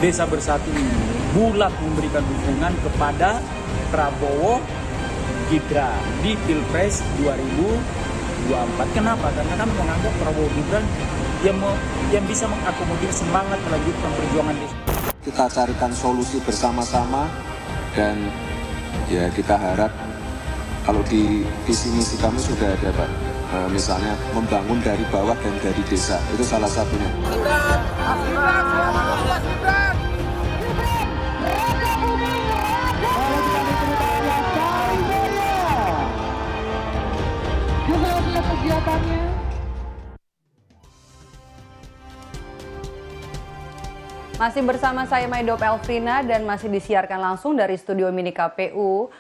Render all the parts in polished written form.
Desa Bersatu ini bulat memberikan dukungan kepada Prabowo Gibran di Pilpres 2024. Kenapa? Karena kami menganggap Prabowo Gibran yang bisa mengakomodir semangat melanjutkan perjuangan desa. Kita carikan solusi bersama-sama dan ya kita harap kalau di visi misi kami sudah ada Pak, misalnya membangun dari bawah dan dari desa, itu salah satunya. Masih bersama saya Maidop Elfrina dan masih disiarkan langsung dari studio mini KPU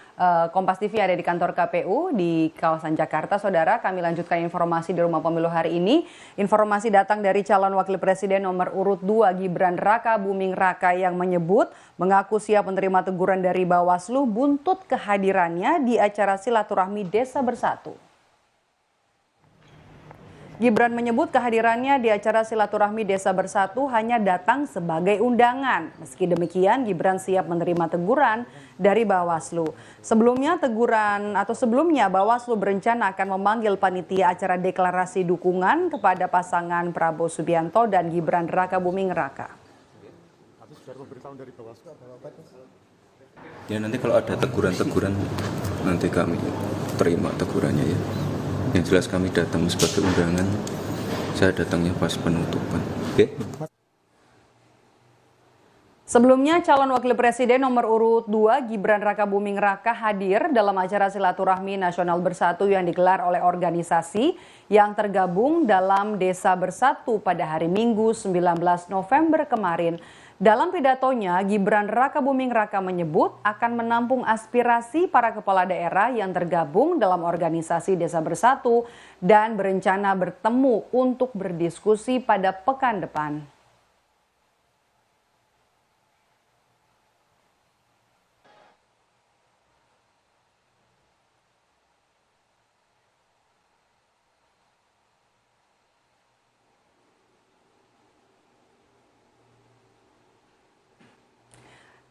Kompas TV ada di kantor KPU di kawasan Jakarta. Saudara, kami lanjutkan informasi di Rumah Pemilu hari ini. Informasi datang dari calon wakil presiden nomor urut 2 Gibran Raka Buming Raka yang menyebut mengaku siap menerima teguran dari Bawaslu buntut kehadirannya di acara silaturahmi Desa Bersatu. Gibran menyebut kehadirannya di acara silaturahmi Desa Bersatu hanya datang sebagai undangan. Meski demikian, Gibran siap menerima teguran dari Bawaslu. Sebelumnya Bawaslu berencana akan memanggil panitia acara deklarasi dukungan kepada pasangan Prabowo Subianto dan Gibran Raka Buming Raka. Ya nanti kalau ada teguran-teguran nanti kami terima tegurannya ya. Yang jelas kami datang sebagai undangan, saya datangnya pas penutupan. Oke? Sebelumnya calon wakil presiden nomor urut 2 Gibran Raka Buming Raka hadir dalam acara silaturahmi nasional bersatu yang digelar oleh organisasi yang tergabung dalam Desa Bersatu pada hari Minggu 19 November kemarin. Dalam pidatonya, Gibran Raka Buming Raka menyebut akan menampung aspirasi para kepala daerah yang tergabung dalam organisasi Desa Bersatu dan berencana bertemu untuk berdiskusi pada pekan depan.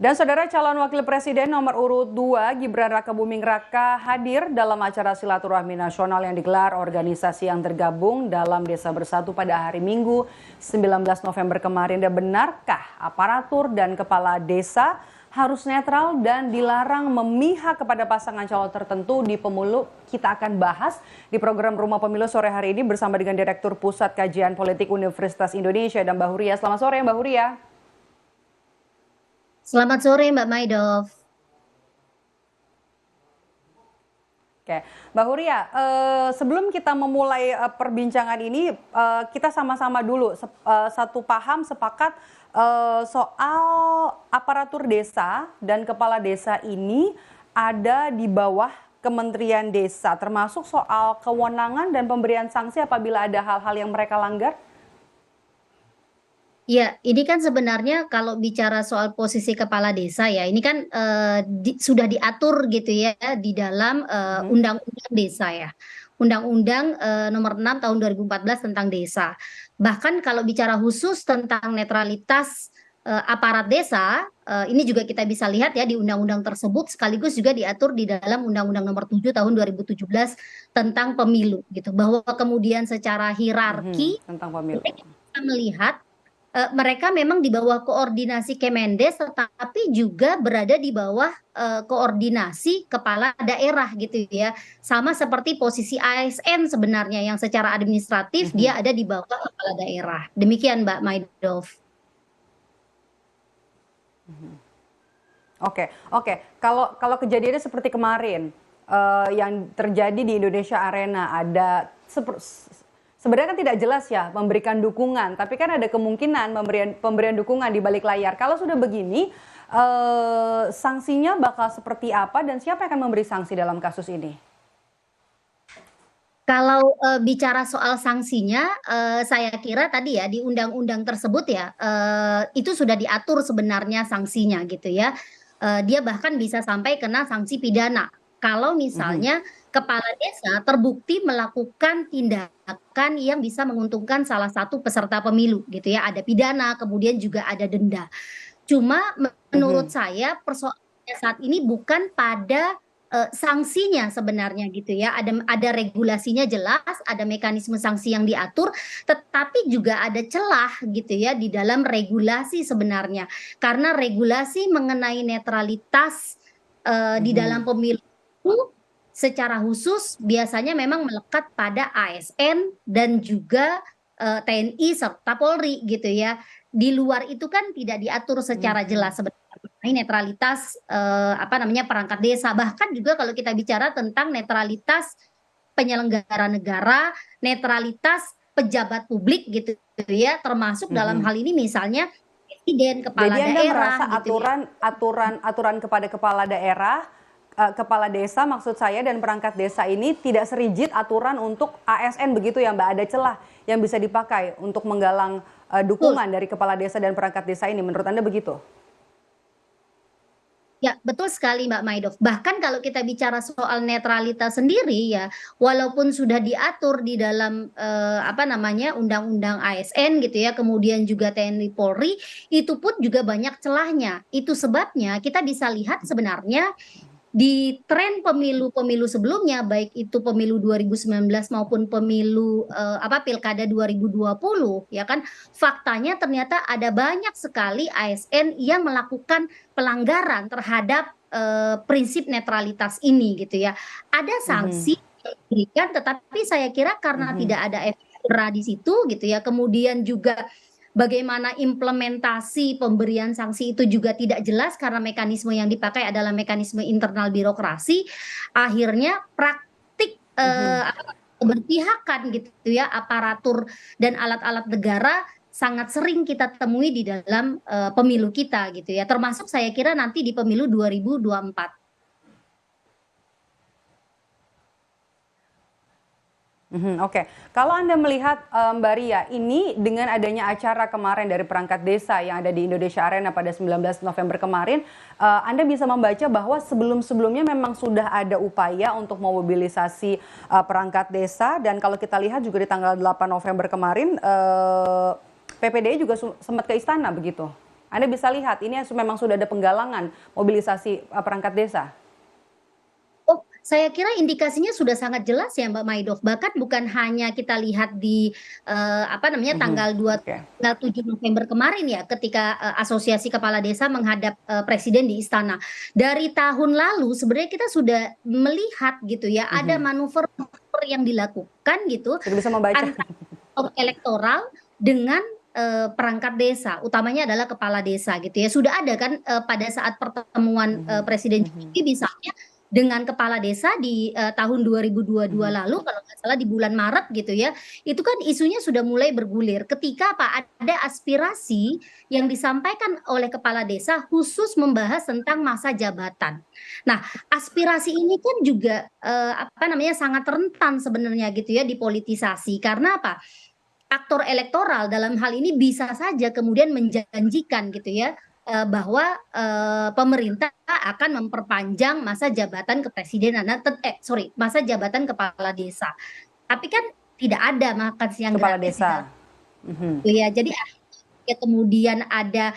Dan saudara, calon wakil presiden nomor urut 2 Gibran Raka Buming Raka hadir dalam acara silaturahmi nasional yang digelar organisasi yang tergabung dalam Desa Bersatu pada hari Minggu 19 November kemarin. Dan benarkah aparatur dan kepala desa harus netral dan dilarang memihak kepada pasangan calon tertentu di pemilu? Kita akan bahas di program Rumah Pemilu sore hari ini bersama dengan Direktur Pusat Kajian Politik Universitas Indonesia dan Mbak Huria. Selamat sore Mbak Huria. Selamat sore Mbak Maidov. Oke, Mbak Huria, sebelum kita memulai perbincangan ini, kita sama-sama dulu satu paham sepakat soal aparatur desa dan kepala desa ini ada di bawah Kementerian Desa, termasuk soal kewenangan dan pemberian sanksi apabila ada hal-hal yang mereka langgar. Ya, ini kan sebenarnya kalau bicara soal posisi kepala desa ya, ini kan sudah diatur gitu ya di dalam Undang-Undang Desa ya. Undang-Undang nomor 6 tahun 2014 tentang desa. Bahkan kalau bicara khusus tentang netralitas aparat desa, ini juga kita bisa lihat ya di undang-undang tersebut sekaligus juga diatur di dalam Undang-Undang nomor 7 tahun 2017 tentang pemilu gitu. Bahwa kemudian secara hierarki tentang pemilu kita melihat mereka memang di bawah koordinasi Kemendes, tetapi juga berada di bawah koordinasi kepala daerah gitu ya. Sama seperti posisi ASN sebenarnya yang secara administratif dia ada di bawah kepala daerah. Demikian Mbak Maidov. Oke. Kalau kejadiannya seperti kemarin yang terjadi di Indonesia Arena, ada sebenarnya kan tidak jelas ya memberikan dukungan, tapi kan ada kemungkinan pemberian dukungan di balik layar. Kalau sudah begini, sanksinya bakal seperti apa dan siapa yang akan memberi sanksi dalam kasus ini? Kalau bicara soal sanksinya, saya kira tadi ya di undang-undang tersebut ya itu sudah diatur sebenarnya sanksinya gitu ya. Dia bahkan bisa sampai kena sanksi pidana. Kalau misalnya kepala desa terbukti melakukan tindakan yang bisa menguntungkan salah satu peserta pemilu gitu ya, ada pidana, kemudian juga ada denda. Cuma menurut saya persoalannya saat ini bukan pada sanksinya sebenarnya gitu ya. Ada regulasinya jelas, ada mekanisme sanksi yang diatur, tetapi juga ada celah gitu ya di dalam regulasi sebenarnya. Karena regulasi mengenai netralitas di dalam pemilu itu secara khusus biasanya memang melekat pada ASN dan juga TNI serta Polri gitu ya. Di luar itu kan tidak diatur secara jelas sebenarnya mengenai netralitas perangkat desa. Bahkan juga kalau kita bicara tentang netralitas penyelenggara negara, netralitas pejabat publik gitu ya, termasuk dalam hal ini misalnya presiden, kepala Jadi Anda daerah merasa gitu ya. aturan kepada kepala daerah, kepala desa maksud saya dan perangkat desa ini tidak serigid aturan untuk ASN begitu ya Mbak, ada celah yang bisa dipakai untuk menggalang dukungan dari kepala desa dan perangkat desa ini, menurut Anda begitu? Ya, betul sekali Mbak Maidov. Bahkan kalau kita bicara soal netralitas sendiri ya, walaupun sudah diatur di dalam undang-undang ASN gitu ya, kemudian juga TNI Polri, itu pun juga banyak celahnya. Itu sebabnya kita bisa lihat sebenarnya di tren pemilu-pemilu sebelumnya, baik itu pemilu 2019 maupun pemilu pilkada 2020 ya kan, faktanya ternyata ada banyak sekali ASN yang melakukan pelanggaran terhadap prinsip netralitas ini gitu ya. Ada sanksi yang diberikan, tetapi saya kira karena tidak ada efek jera di situ gitu ya, kemudian juga bagaimana implementasi pemberian sanksi itu juga tidak jelas karena mekanisme yang dipakai adalah mekanisme internal birokrasi. Akhirnya praktik keberpihakan gitu ya, aparatur dan alat-alat negara sangat sering kita temui di dalam pemilu kita gitu ya. Termasuk saya kira nanti di pemilu 2024. Oke. Kalau Anda melihat Mbak Ria, ini dengan adanya acara kemarin dari perangkat desa yang ada di Indonesia Arena pada 19 November kemarin, Anda bisa membaca bahwa sebelum-sebelumnya memang sudah ada upaya untuk memobilisasi perangkat desa, dan kalau kita lihat juga di tanggal 8 November kemarin PPDI juga sempat ke istana begitu. Anda bisa lihat ini memang sudah ada penggalangan mobilisasi perangkat desa. Saya kira indikasinya sudah sangat jelas ya Mbak Maidov. Bahkan bukan hanya kita lihat di tanggal 7 November kemarin ya, ketika Asosiasi Kepala Desa menghadap Presiden di istana. Dari tahun lalu sebenarnya kita sudah melihat gitu ya, ada manuver yang dilakukan gitu Sudah bisa membaca. antara elektoral dengan perangkat desa, utamanya adalah kepala desa gitu ya. Sudah ada kan pada saat pertemuan Presiden Jokowi misalnya dengan kepala desa di tahun 2022 lalu, kalau nggak salah di bulan Maret gitu ya, itu kan isunya sudah mulai bergulir ketika ada aspirasi yang disampaikan oleh kepala desa khusus membahas tentang masa jabatan. Nah, aspirasi ini kan juga sangat rentan sebenarnya gitu ya dipolitisasi, karena apa? Aktor elektoral dalam hal ini bisa saja kemudian menjanjikan gitu ya, bahwa pemerintah akan memperpanjang masa jabatan kepresidenan, masa jabatan kepala desa. Tapi kan tidak ada makan siang Kepala gratis desa. ya. Jadi ya kemudian ada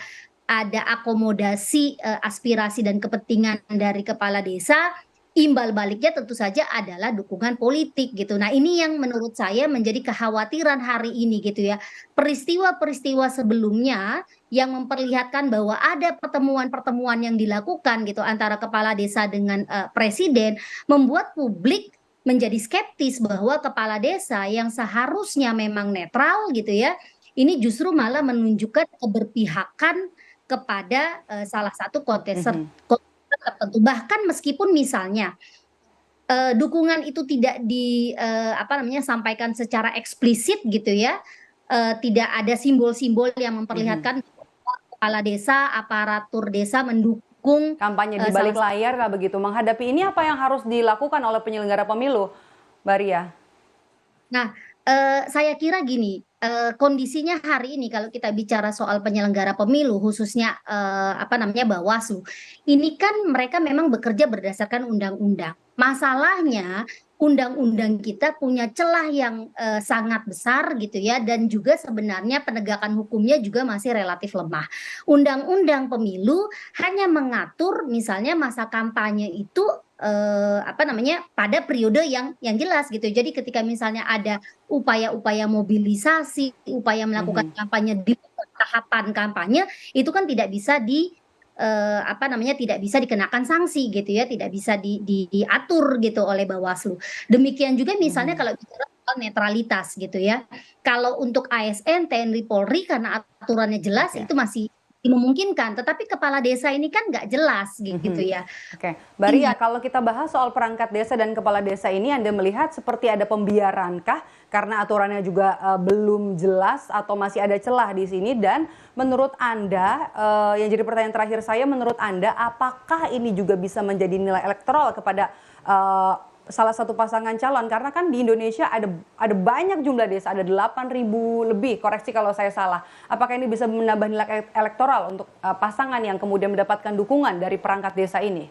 akomodasi aspirasi dan kepentingan dari kepala desa. Imbal baliknya tentu saja adalah dukungan politik gitu. Nah, ini yang menurut saya menjadi kekhawatiran hari ini gitu ya. Peristiwa-peristiwa sebelumnya yang memperlihatkan bahwa ada pertemuan-pertemuan yang dilakukan gitu antara kepala desa dengan presiden, membuat publik menjadi skeptis bahwa kepala desa yang seharusnya memang netral gitu ya, ini justru malah menunjukkan keberpihakan kepada salah satu kontestan tertentu. Bahkan meskipun misalnya dukungan itu tidak sampaikan secara eksplisit gitu ya, tidak ada simbol-simbol yang memperlihatkan kepala desa, aparatur desa mendukung Kampanye di balik layar lah begitu. Menghadapi ini apa yang harus dilakukan oleh penyelenggara pemilu, Mbak Ria? Nah, saya kira gini, kondisinya hari ini kalau kita bicara soal penyelenggara pemilu khususnya Bawaslu, ini kan mereka memang bekerja berdasarkan undang-undang. Masalahnya undang-undang kita punya celah yang sangat besar gitu ya, dan juga sebenarnya penegakan hukumnya juga masih relatif lemah. Undang-undang pemilu hanya mengatur misalnya masa kampanye itu apa namanya, pada periode yang jelas gitu. Jadi ketika misalnya ada upaya-upaya mobilisasi, upaya melakukan kampanye di tahapan kampanye, itu kan tidak bisa apa namanya, tidak bisa dikenakan sanksi gitu ya, tidak bisa diatur gitu oleh Bawaslu. Demikian juga misalnya kalau bicara soal netralitas gitu ya. Kalau untuk ASN, TNI, Polri karena aturannya jelas Oke. itu masih dimungkinkan, tetapi kepala desa ini kan nggak jelas gitu ya. Oke, Mbak Ria, kalau kita bahas soal perangkat desa dan kepala desa ini, Anda melihat seperti ada pembiarankah karena aturannya juga belum jelas atau masih ada celah di sini? Dan menurut Anda, yang jadi pertanyaan terakhir saya, menurut Anda, apakah ini juga bisa menjadi nilai elektoral kepada salah satu pasangan calon? Karena kan di Indonesia ada banyak jumlah desa, ada 8.000 lebih, koreksi kalau saya salah. Apakah ini bisa menambah nilai elektoral untuk pasangan yang kemudian mendapatkan dukungan dari perangkat desa ini?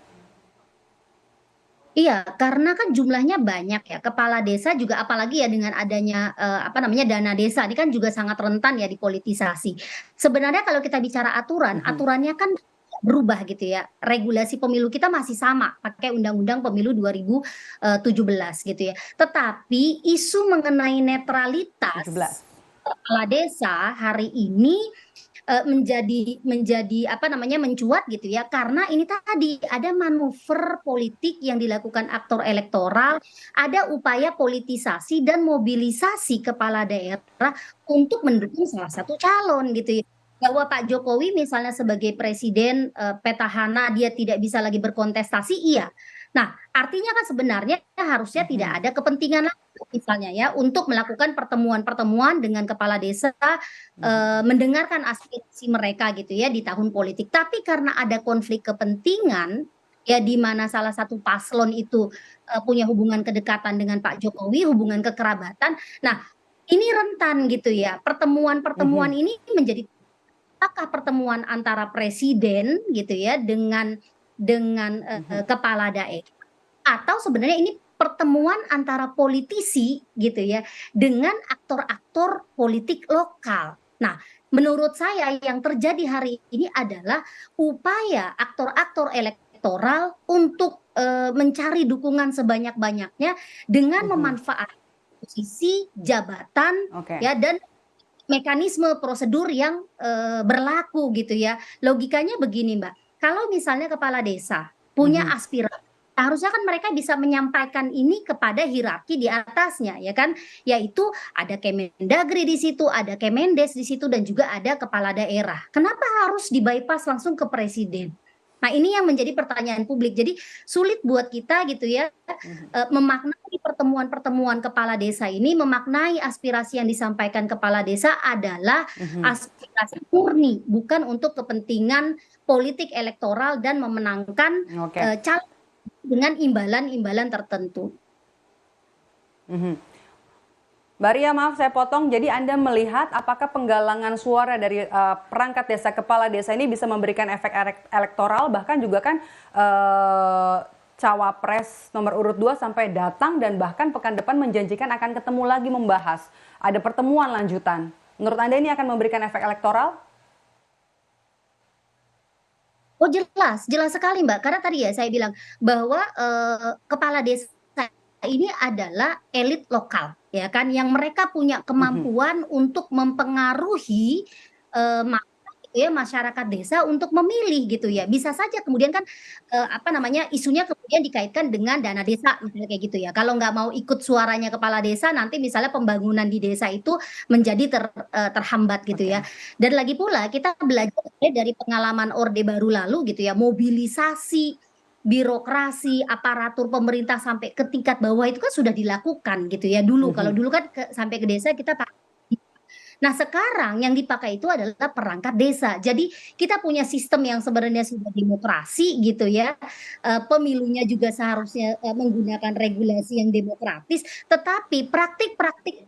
Iya, karena kan jumlahnya banyak ya. Kepala desa juga apalagi ya dengan adanya apa namanya, dana desa ini kan juga sangat rentan ya dipolitisasi. Sebenarnya kalau kita bicara aturan, aturannya kan berubah gitu ya. Regulasi pemilu kita masih sama pakai Undang-Undang Pemilu 2017 gitu ya. Tetapi isu mengenai netralitas 17. kepala desa hari ini menjadi apa namanya, mencuat gitu ya, karena ini tadi ada manuver politik yang dilakukan aktor elektoral, ada upaya politisasi dan mobilisasi kepala daerah untuk mendukung salah satu calon gitu ya. Bahwa Pak Jokowi misalnya sebagai presiden petahana dia tidak bisa lagi berkontestasi, iya. Nah, artinya kan sebenarnya harusnya tidak ada kepentingan lagi misalnya ya untuk melakukan pertemuan-pertemuan dengan kepala desa, mendengarkan aspirasi mereka gitu ya di tahun politik. Tapi karena ada konflik kepentingan, ya di mana salah satu paslon itu punya hubungan kedekatan dengan Pak Jokowi, hubungan kekerabatan. Nah, ini rentan gitu ya. Pertemuan-pertemuan ini menjadi, apakah pertemuan antara presiden gitu ya dengan kepala daerah, atau sebenarnya ini pertemuan antara politisi gitu ya dengan aktor-aktor politik lokal. Nah, menurut saya yang terjadi hari ini adalah upaya aktor-aktor elektoral untuk mencari dukungan sebanyak-banyaknya dengan memanfaatkan posisi jabatan Oke. ya dan mekanisme prosedur yang berlaku gitu ya. Logikanya begini, Mbak. Kalau misalnya kepala desa punya aspirasi, harusnya kan mereka bisa menyampaikan ini kepada hierarki di atasnya ya kan, yaitu ada Kemendagri di situ, ada Kemendes di situ dan juga ada kepala daerah. Kenapa harus di-bypass langsung ke presiden? Nah, ini yang menjadi pertanyaan publik. Jadi sulit buat kita gitu ya memaknai pertemuan-pertemuan kepala desa ini, memaknai aspirasi yang disampaikan kepala desa adalah aspirasi murni, bukan untuk kepentingan politik elektoral dan memenangkan Oke. calon dengan imbalan-imbalan tertentu. Mbak Ria, maaf saya potong. Jadi Anda melihat apakah penggalangan suara dari perangkat desa, kepala desa ini bisa memberikan efek elektoral, bahkan juga kan cawapres nomor urut 2 sampai datang dan bahkan pekan depan menjanjikan akan ketemu lagi membahas. Ada pertemuan lanjutan. Menurut Anda ini akan memberikan efek elektoral? Oh jelas, jelas sekali Mbak. Karena tadi ya saya bilang bahwa kepala desa ini adalah elit lokal, ya kan, yang mereka punya kemampuan untuk mempengaruhi gitu ya masyarakat desa untuk memilih gitu ya. Bisa saja kemudian kan apa namanya, isunya kemudian dikaitkan dengan dana desa misalnya kayak gitu ya. Kalau nggak mau ikut suaranya kepala desa, nanti misalnya pembangunan di desa itu menjadi terhambat gitu ya. Dan lagi pula kita belajar dari pengalaman Orde Baru lalu gitu ya, mobilisasi birokrasi, aparatur pemerintah sampai ke tingkat bawah itu kan sudah dilakukan gitu ya dulu. Kalau dulu kan sampai ke desa kita pakai. Nah, sekarang yang dipakai itu adalah perangkat desa. Jadi kita punya sistem yang sebenarnya sudah demokrasi gitu ya. Pemilunya juga seharusnya menggunakan regulasi yang demokratis, tetapi praktik-praktik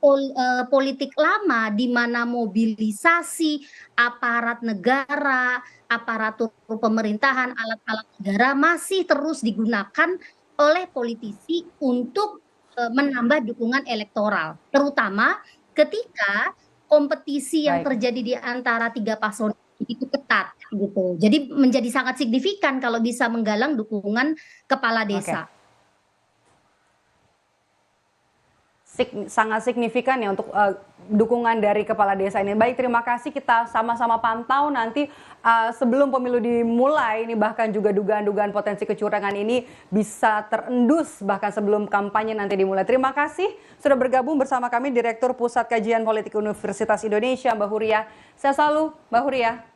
politik lama di mana mobilisasi aparat negara, aparatur pemerintahan, alat-alat negara masih terus digunakan oleh politisi untuk menambah dukungan elektoral, terutama ketika kompetisi yang Baik. terjadi di antara 3 paslon itu ketat gitu. Jadi menjadi sangat signifikan kalau bisa menggalang dukungan kepala Oke. desa. Sangat signifikan ya untuk dukungan dari kepala desa ini. Baik, terima kasih, kita sama-sama pantau nanti sebelum pemilu dimulai ini, bahkan juga dugaan-dugaan potensi kecurangan ini bisa terendus bahkan sebelum kampanye nanti dimulai. Terima kasih sudah bergabung bersama kami Direktur Pusat Kajian Politik Universitas Indonesia, Mbak Huria. Saya selalu Mbak Huria.